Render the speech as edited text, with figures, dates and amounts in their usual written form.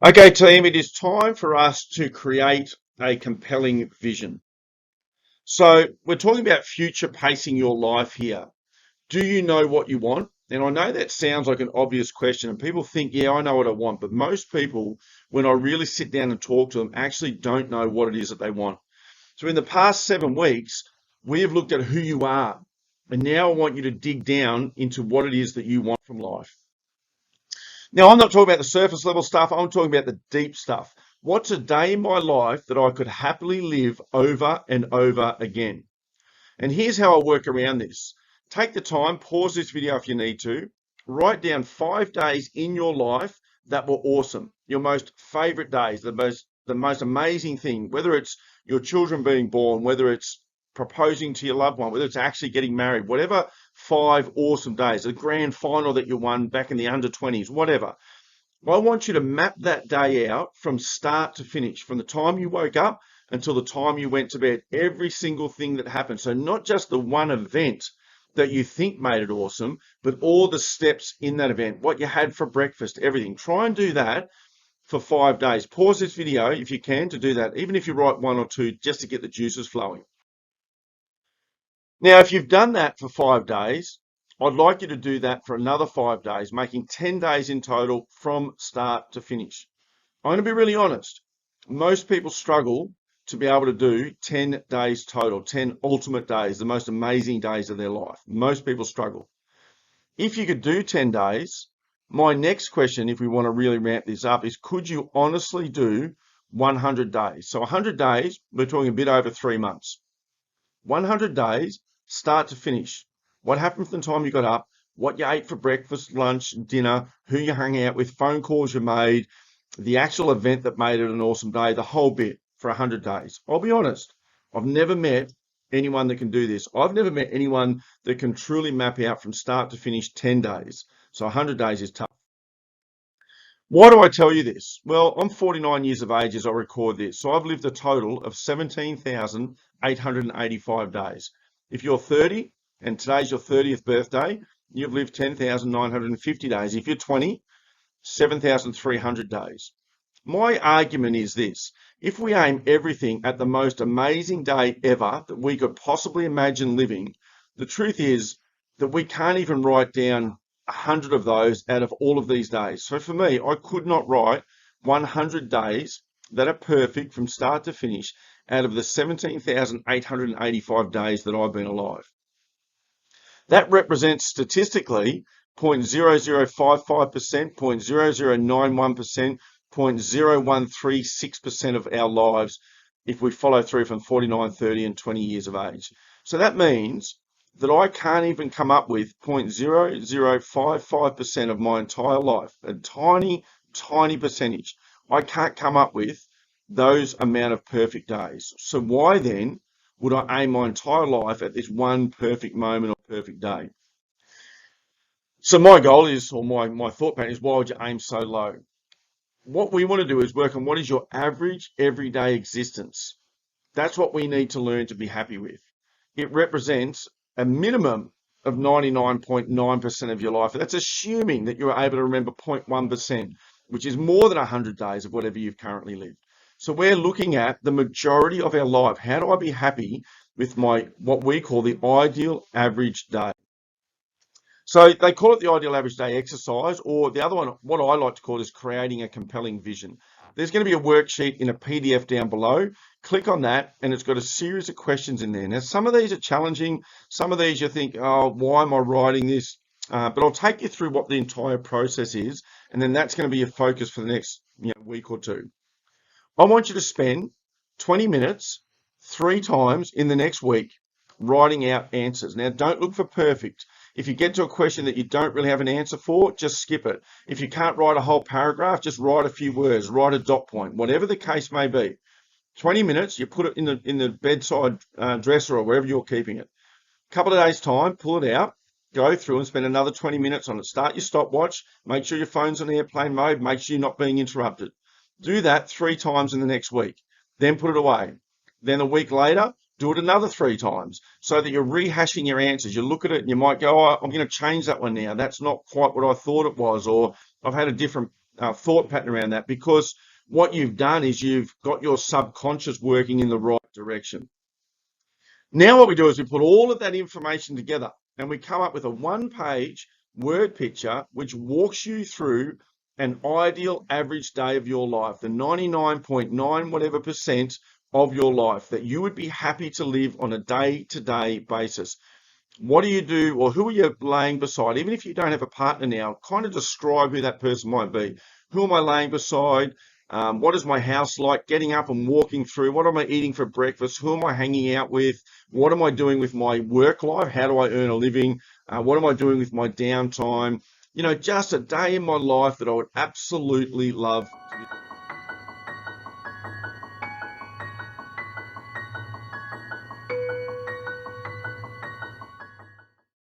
Okay, team, it is time for us to create a compelling vision. So, we're talking about future pacing your life here. Do you know what you want? And I know that sounds like an obvious question, and people think, yeah, I know what I want. But most people, when I really sit down and talk to them, actually don't know what it is that they want. So, in the past 7 weeks, we have looked at who you are. And now I want you to dig down into what it is that you want from life. Now, I'm not talking about the surface level stuff. I'm talking about the deep stuff. What's a day in my life that I could happily live over and over again? And here's how I work around this. Take the time, pause this video if you need to, write down 5 days in your life that were awesome. Your most favorite days, the most amazing thing, whether it's your children being born, whether it's proposing to your loved one, whether it's actually getting married, whatever 5 awesome days, the grand final that you won back in the under 20s, whatever. I want you to map that day out from start to finish, from the time you woke up until the time you went to bed, every single thing that happened. So not just the one event that you think made it awesome, but all the steps in that event, what you had for breakfast, everything. Try and do that for 5 days. Pause this video if you can to do that, even if you write one or two just to get the juices flowing. Now, if you've done that for 5 days, I'd like you to do that for another 5 days, making 10 days in total from start to finish. I'm going to be really honest. Most people struggle to be able to do 10 days total, 10 ultimate days, the most amazing days of their life. Most people struggle. If you could do 10 days, my next question, if we want to really ramp this up, is could you honestly do 100 days? So 100 days, we're talking a bit over 3 months. 100 days, start to finish. What happened from the time you got up, what you ate for breakfast, lunch, dinner, who you hung out with, phone calls you made, the actual event that made it an awesome day, the whole bit for 100 days. I'll be honest, I've never met anyone that can do this. I've never met anyone that can truly map out from start to finish 10 days. So 100 days is tough. Why do I tell you this? Well, I'm 49 years of age as I record this, so I've lived a total of 17,885 days. If you're 30 and today's your 30th birthday, you've lived 10,950 days. If you're 20, 7,300 days. My argument is this. If we aim everything at the most amazing day ever that we could possibly imagine living, the truth is that we can't even write down 100 of those out of all of these days. So for me, I could not write 100 days that are perfect from start to finish out of the 17,885 days that I've been alive. That represents statistically 0.0055%, 0.0091%, 0.0136% of our lives if we follow through from 49, 30, and 20 years of age. So that means that I can't even come up with 0.0055% of my entire life, a tiny, tiny percentage. I can't come up with those amount of perfect days. So why then would I aim my entire life at this one perfect moment or perfect day? So my goal is, or my thought pattern is, why would you aim so low? What we want to do is work on what is your average everyday existence. That's what we need to learn to be happy with. It represents a minimum of 99.9% of your life. That's assuming that you're able to remember 0.1%, which is more than 100 days of whatever you've currently lived. So we're looking at the majority of our life. How do I be happy with my what we call the ideal average day? So they call it the ideal average day exercise, or the other one, what I like to call is creating a compelling vision. There's going to be a worksheet in a PDF down below. Click on that, and it's got a series of questions in there. Now, some of these are challenging. Some of these you think, oh, why am I writing this? But I'll take you through what the entire process is, and then that's going to be your focus for the next week or two. I want you to spend 20 minutes 3 times in the next week writing out answers. Now, don't look for perfect. If you get to a question that you don't really have an answer for, just skip it. If you can't write a whole paragraph, just write a few words, write a dot point, whatever the case may be. 20 minutes, you put it in the bedside dresser or wherever you're keeping it. A couple of days' time, pull it out, go through and spend another 20 minutes on it. Start your stopwatch, make sure your phone's on airplane mode, make sure you're not being interrupted. Do that 3 times in the next week, then put it away. Then a week later, do it another 3 times so that you're rehashing your answers. You look at it and you might go, oh, I'm going to change that one now. That's not quite what I thought it was, or I've had a different thought pattern around that, because what you've done is you've got your subconscious working in the right direction. Now what we do is we put all of that information together and we come up with a one-page word picture which walks you through an ideal average day of your life, the 99.9 whatever percent of your life that you would be happy to live on a day-to-day basis. What do you do, or who are you laying beside? Even if you don't have a partner now, kind of describe who that person might be. Who am I laying beside? What is my house like? Getting up and walking through. What am I eating for breakfast? Who am I hanging out with? What am I doing with my work life? How do I earn a living? What am I doing with my downtime? You know, just a day in my life that I would absolutely love to be